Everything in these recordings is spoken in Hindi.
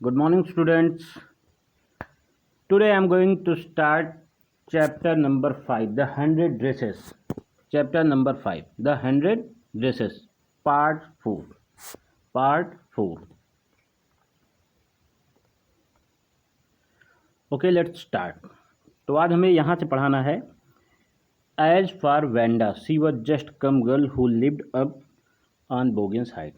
Good morning, students. Today I am going to start chapter number 5, The 100 Dresses. Chapter number 5, The 100 Dresses, Part 4. Part 4. Okay, let's start. तो आज हमें यहाँ से पढ़ाना है As for Vanda, she was just come girl who lived up on Bogan's height.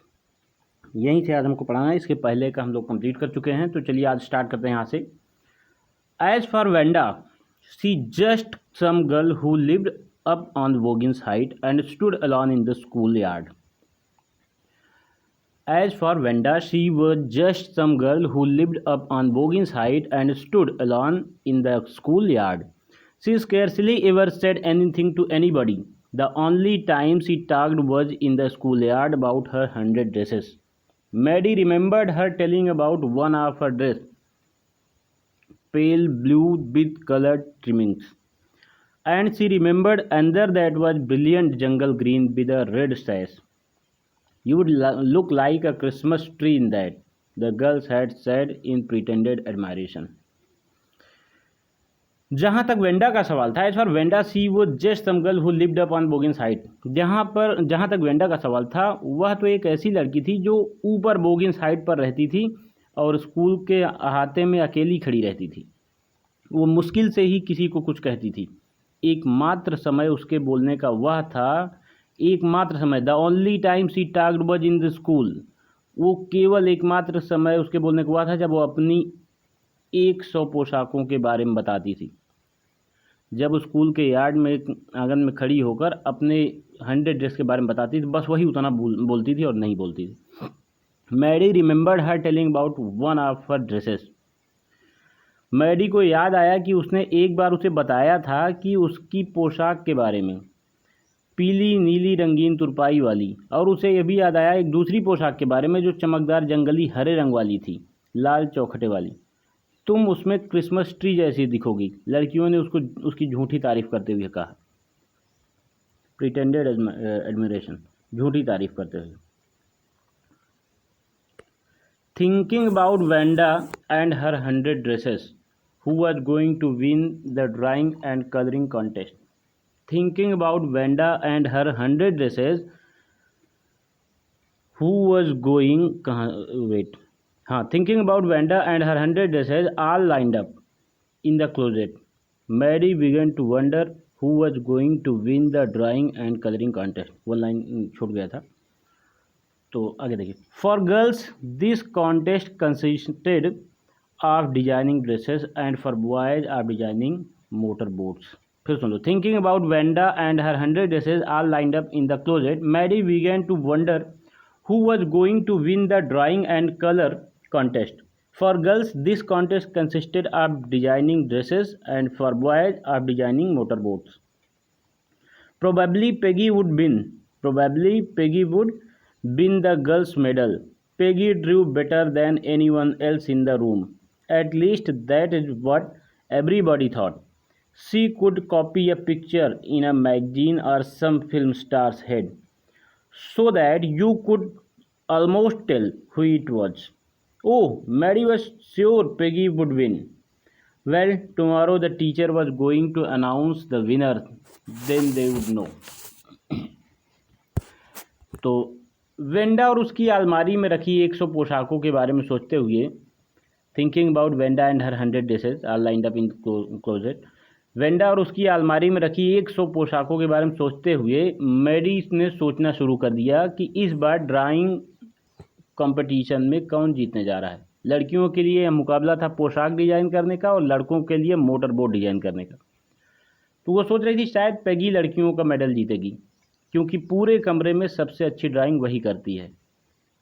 यहीं से आज हमको पढ़ाना है. इसके पहले का हम लोग कंप्लीट कर चुके हैं. तो चलिए आज स्टार्ट करते हैं यहाँ से. As for Vanda, she just some girl who lived up on Bogan's height and stood alone in the schoolyard. As for Vanda, she was just some girl who lived up on Bogan's height and stood alone in the schoolyard. She scarcely ever said anything to anybody. The only time she talked was in the schoolyard about her 100 dresses. Maddie remembered her telling about one of her dress, pale blue with colored trimmings. And she remembered another that was brilliant jungle green with a red sash. You would look like a Christmas tree in that, the girls had said in pretended admiration. जहाँ तक वेंडा का सवाल था, as for Wanda she was just some girl who lived up on Boggins Height. जहाँ तक वेंडा का सवाल था, वह तो एक ऐसी लड़की थी जो ऊपर बोगिन्स हाइट पर रहती थी और स्कूल के अहाते में अकेली खड़ी रहती थी. वो मुश्किल से ही किसी को कुछ कहती थी. एकमात्र समय उसके बोलने का वह था, एकमात्र समय. The only time she talked was in the school. वो केवल एकमात्र समय उसके बोलने का हुआ था जब वो अपनी 100 पोशाकों के बारे में बताती थी. जब स्कूल के यार्ड में आंगन में खड़ी होकर अपने 100 ड्रेस के बारे में बताती थी, बस वही उतना बोलती थी और नहीं बोलती थी. Maddie remembered her telling about one of her dresses. Maddie को याद आया कि उसने एक बार उसे बताया था कि उसकी पोशाक के बारे में, पीली नीली रंगीन तुरपाई वाली. और उसे यह भी याद आया एक दूसरी पोशाक के बारे में जो चमकदार जंगली हरे रंग वाली थी, लाल चौखटे वाली. तुम उसमें क्रिसमस ट्री जैसी दिखोगी, लड़कियों ने उसकी झूठी तारीफ करते हुए कहा. प्रिटेंडेड एडमिरेशन, झूठी तारीफ करते हुए. Thinking about Wanda and her 100 dresses who was going to win the drawing and coloring contest. Thinking about Vanda and her 100 dresses, who was going thinking about Vanda and her 100 dresses all lined up in the closet, Mary began to wonder who was going to win the drawing and coloring contest. वो लाइन छूट गया था, तो आगे देखिए. For girls, this contest consisted of designing dresses and for boys of designing motorboats. फिर सुन लो. Thinking about Vanda and her 100 dresses all lined up in the closet, Mary began to wonder who was going to win the drawing and color contest. For girls, this contest consisted of designing dresses and for boys of designing motorboats. Probably Peggy would win. Probably Peggy would win the girls' medal. Peggy drew better than anyone else in the room. At least that is what everybody thought. She could copy a picture in a magazine or some film star's head, so that you could almost tell who it was. Oh, Mary was sure Peggy would win. Well, tomorrow the teacher was going to announce the winner. Then they would know. तो वेंडा और उसकी अलमारी में रखी 100 पोशाकों के बारे में सोचते हुए, thinking about Wanda and her 100 dresses are lined up in closet. Wanda और उसकी अलमारी में रखी 100 पोशाकों के बारे में सोचते हुए मैडी ने सोचना शुरू कर दिया कि इस बार ड्राइंग कंपटीशन में कौन जीतने जा रहा है. लड़कियों के लिए मुकाबला था पोशाक डिजाइन करने का और लड़कों के लिए मोटर बोट डिजाइन करने का. तो वो सोच रही थी शायद पेगी लड़कियों का मेडल जीतेगी, क्योंकि पूरे कमरे में सबसे अच्छी ड्राइंग वही करती है.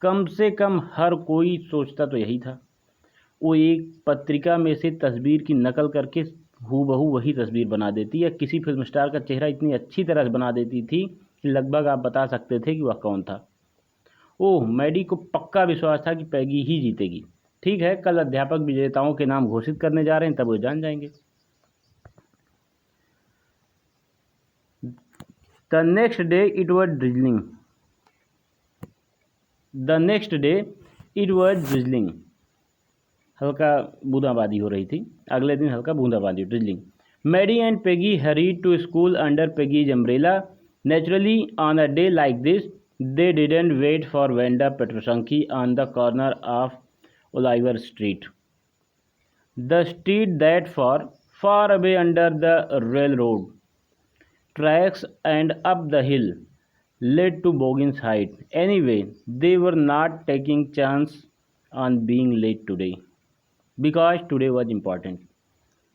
कम से कम हर कोई सोचता तो यही था. वो एक पत्रिका में से तस्वीर की नकल करके हूबहू वही तस्वीर बना देती, या किसी फिल्म स्टार का चेहरा इतनी अच्छी तरह से बना देती थी कि लगभग आप बता सकते थे कि वह कौन था. ओह, मैडी को पक्का विश्वास था कि पैगी ही जीतेगी. ठीक है, कल अध्यापक विजेताओं के नाम घोषित करने जा रहे हैं, तब वो जान जाएंगे. The next day it was drizzling. The next day it was drizzling. हल्का बूंदाबांदी हो रही थी। अगले दिन हल्का बूंदाबांदी, drizzling. Maddie and Peggy hurried to school under Peggy's umbrella. Naturally on a day like this they didn't wait for Vanda Petrosanki on the corner of Oliver Street, the street that far away under the railroad tracks and up the hill led to Boggins Height. Anyway, they were not taking chance on being late today because today was important.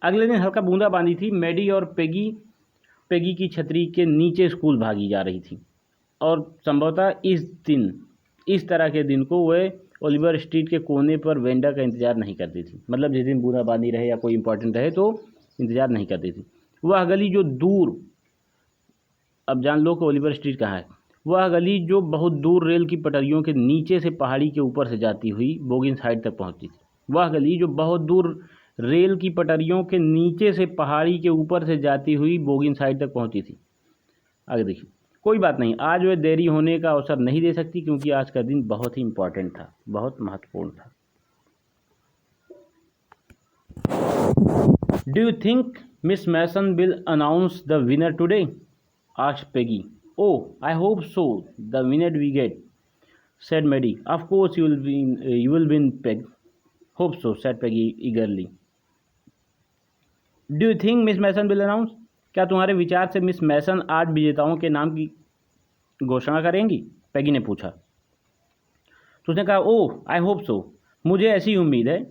अगले दिन हल्का बूंदाबांदी थी। मैडी और पेगी की छतरी के नीचे स्कूल भागी जा रही थी और संभवतः इस तरह के दिन को वह ओलिवर स्ट्रीट के कोने पर वेंडा का इंतज़ार नहीं करती थी। मतलब जिस दिन बूंदाबांदी रहे या कोई इंपॉर्टेंट रहे तो इंतज़ार नहीं करती थी। वह गली जो दूर, अब जान लो कि ओलिवर स्ट्रीट कहाँ है, वह गली जो बहुत दूर रेल की पटरियों के नीचे से पहाड़ी के ऊपर से जाती हुई बोगिंस हाइट तक पहुँचती थी। वह गली जो बहुत दूर रेल की पटरियों के नीचे से पहाड़ी के ऊपर से जाती हुई बोगिंस हाइट तक पहुँचती थी। आगे देखिए। कोई बात नहीं, आज वह देरी होने का अवसर नहीं दे सकती क्योंकि आज का दिन बहुत ही इम्पोर्टेंट था, बहुत महत्वपूर्ण था। Do you think miss Mason will announce the winner today? Asked Peggy. Oh, I hope so, the minute we get, said Maddie. Of course you will win, Peg. Hope so, said Peggy eagerly. Do you think Miss Mason will announce? क्या तुम्हारे विचार से मिस मैसन आज विजेताओं के नाम की घोषणा करेंगी? पैगी ने पूछा। तो उसने कहा, ओह आई होप सो, मुझे ऐसी उम्मीद है।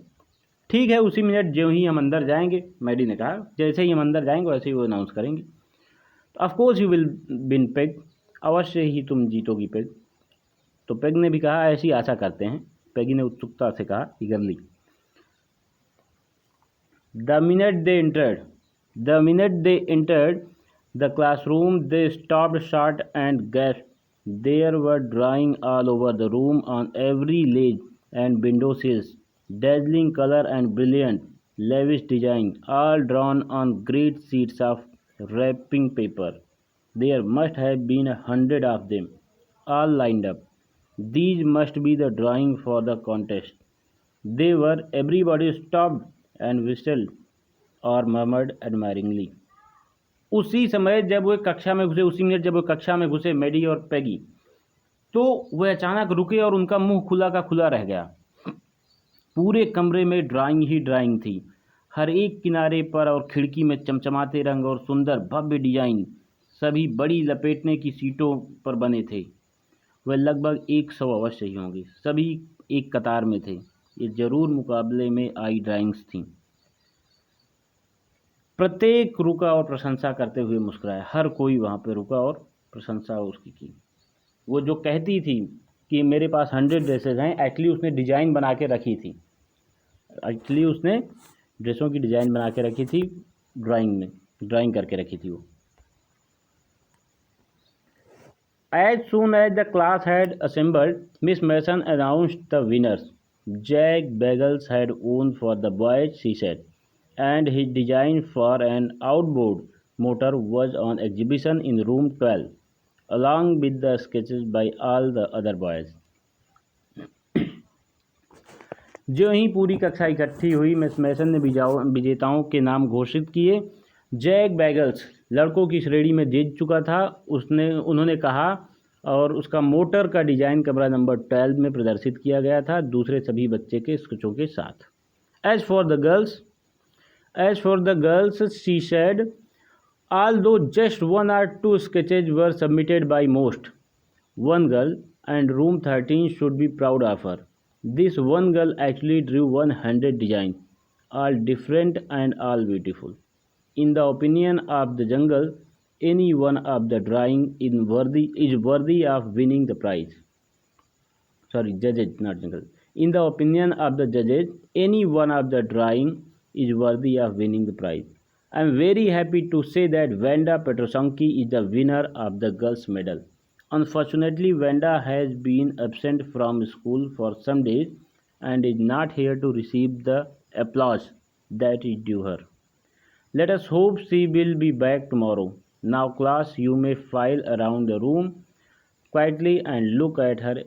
ठीक है, उसी मिनट जो ही हम अंदर जाएंगे, मैडी ने कहा, जैसे ही हम अंदर जाएंगे वैसे ही वो अनाउंस करेंगे। Of course you will win peg, अवश्य ही तुम जीतोगी पेग। तो पेग ने भी कहा, ऐसी आशा करते हैं। पैगी ने उत्सुकता से कहा, ईगरली। The minute they entered the classroom, they stopped short and gasped. There were drawing all over the room, on every ledge and window sills, dazzling color and brilliant, lavish design, all drawn on great sheets of wrapping paper. There must have been 100 of them, all lined up. These must be the drawing for the contest. They were. Everybody stopped and whistled or murmured admiringly. उसी समय जब वो कक्षा में घुसे, उसी मिनट जब वो कक्षा में घुसे मैडी और पैगी, तो वह अचानक रुके और उनका मुंह खुला का खुला रह गया। पूरे कमरे में ड्राइंग ही ड्राइंग थी। हर एक किनारे पर और खिड़की में चमचमाते रंग और सुंदर भव्य डिजाइन, सभी बड़ी लपेटने की सीटों पर बने थे। वह लगभग 100 अवश्य ही होंगे। सभी एक कतार में थे। ये जरूर मुकाबले में आई ड्राइंग्स थीं। प्रत्येक रुका और प्रशंसा करते हुए मुस्कुराया। हर कोई वहाँ पर रुका और प्रशंसा उसकी की। वो जो कहती थी कि मेरे पास 100 ड्रेसेस हैं, एक्चुअली उसने डिज़ाइन बना के रखी थी। एक्चुअली उसने ड्रेसों की डिज़ाइन बना के रखी थी, ड्राइंग करके रखी थी वो। As soon as the class had assembled, Miss Mason announced the winners. Jack Bagels had won for the boys, she said, and his design for an outboard motor was on exhibition in room 12, along with the sketches by all the other boys. जो ही पूरी कक्षा इकट्ठी हुई, मिस मैसन ने विजेताओं के नाम घोषित किए। जैक बैगल्स लड़कों की श्रेणी में जीत चुका था, उन्होंने कहा, और उसका मोटर का डिज़ाइन कमरा नंबर 12 में प्रदर्शित किया गया था, दूसरे सभी बच्चे के स्केचों के साथ। As for the girls, she said, although just 1 or 2 sketches were submitted by most, one girl, and room 13 should be proud of her. This one girl actually drew 100 designs, all different and all beautiful. In the opinion of the jungle, any one of the drawing is worthy of winning the prize. Sorry, judges, not jungle. In the opinion of the judges, any one of the drawing is worthy of winning the prize. I am very happy to say that Vanda Petrosanki is the winner of the girls' medal. Unfortunately, Vanda has been absent from school for some days and is not here to receive the applause that is due her. Let us hope she will be back tomorrow. Now, class, you may file around the room quietly and look at her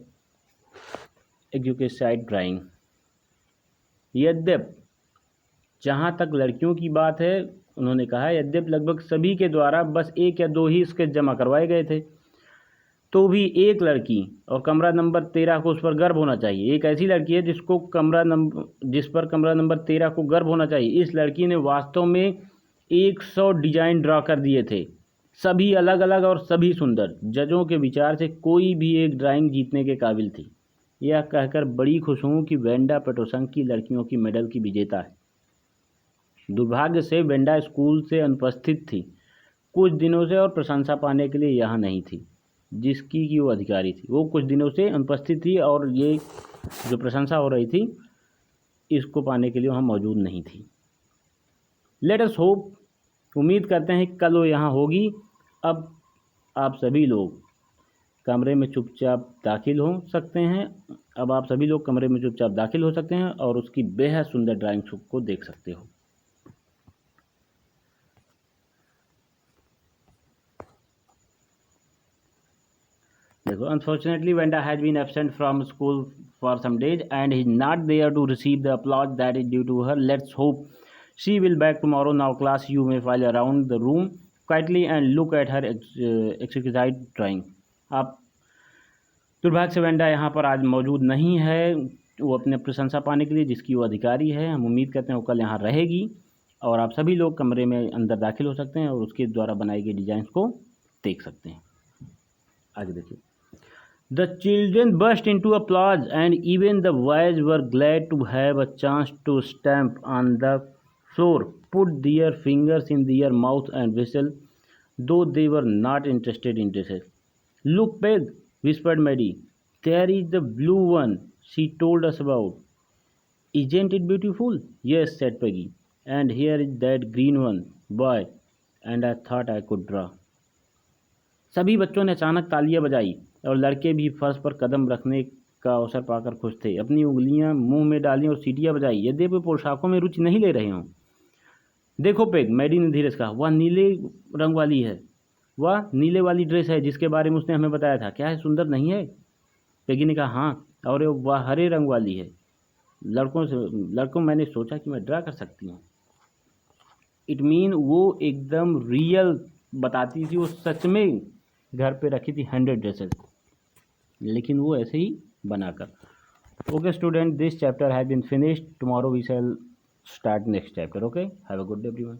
exquisite drawing. यद्यप जहाँ तक लड़कियों की बात है, उन्होंने कहा यद्यप लगभग सभी के द्वारा बस 1 या 2 ही स्केच जमा करवाए गए थे, तो भी एक लड़की और कमरा नंबर 13 को उस पर गर्व होना चाहिए। एक ऐसी लड़की है जिस पर कमरा नंबर 13 को गर्व होना चाहिए। इस लड़की ने वास्तव में 100 डिजाइन ड्रा कर दिए थे, सभी अलग अलग और सभी सुंदर। जजों के विचार से कोई भी एक ड्राइंग जीतने के काबिल थी। यह कहकर बड़ी खुश हूँ कि वेंडा पेटोसंग की लड़कियों की मेडल की विजेता है। दुर्भाग्य से वेंडा स्कूल से अनुपस्थित थी कुछ दिनों से और प्रशंसा पाने के लिए यहाँ नहीं थी जिसकी कि वो अधिकारी थी। वो कुछ दिनों से अनुपस्थित थी और ये जो प्रशंसा हो रही थी इसको पाने के लिए वहाँ मौजूद नहीं थी। लेट अस होप, उम्मीद करते हैं कल वो यहाँ होगी। अब आप सभी लोग कमरे में चुपचाप दाखिल हो सकते हैं। अब आप सभी लोग कमरे में चुपचाप दाखिल हो सकते हैं और उसकी बेहद सुंदर ड्राइंग को देख सकते हो। देखो, unfortunately Wanda has been absent from school for some days and he is not there to receive the applause that is due to her. Let's hope she will back tomorrow. Now class, you may file around the room quietly and look at her exquisite drawing. आप दुर्भाग्य से वेंडा यहाँ पर आज मौजूद नहीं है, वो अपने प्रशंसा पाने के लिए जिसकी वो अधिकारी है। हम उम्मीद करते हैं वो कल यहाँ रहेगी और आप सभी लोग कमरे में अंदर दाखिल हो सकते हैं और उसके द्वारा बनाई गई डिजाइन को देख सकते हैं। आगे देखिए। The children burst into applause and even the boys were glad to have a chance to stamp on the floor, put their fingers in their mouth and whistle, though they were not interested in dresses. Look, Peg, whispered Maddie. There is the blue one she told us about. Isn't it beautiful? Yes, said Peggy. And here is that green one, boy, and I thought I could draw. सभी बच्चों ने अचानक तालियां बजाई और लड़के भी फर्श पर कदम रखने का अवसर पाकर खुश थे। अपनी उंगलियां मुंह में डाली और सीटियां बजाई, यद्यपि पोशाकों में रुचि नहीं ले रहे हों। देखो पेग, मैडी ने धीरे से कहा, वह नीले रंग वाली है, वह नीले वाली ड्रेस है जिसके बारे में उसने हमें बताया था। क्या है, सुंदर नहीं है? पेगी ने कहा, हाँ, और वह हरे रंग वाली है। लड़कों मैंने सोचा कि मैं ड्रा कर सकती हूँ। इट मीन वो एकदम रियल बताती थी, वो सच में घर पे रखी थी 100 ड्रेसेस, लेकिन वो ऐसे ही बनाकर। Okay student, this chapter have been finished. Tomorrow we shall start next chapter. Okay, have a good day everyone.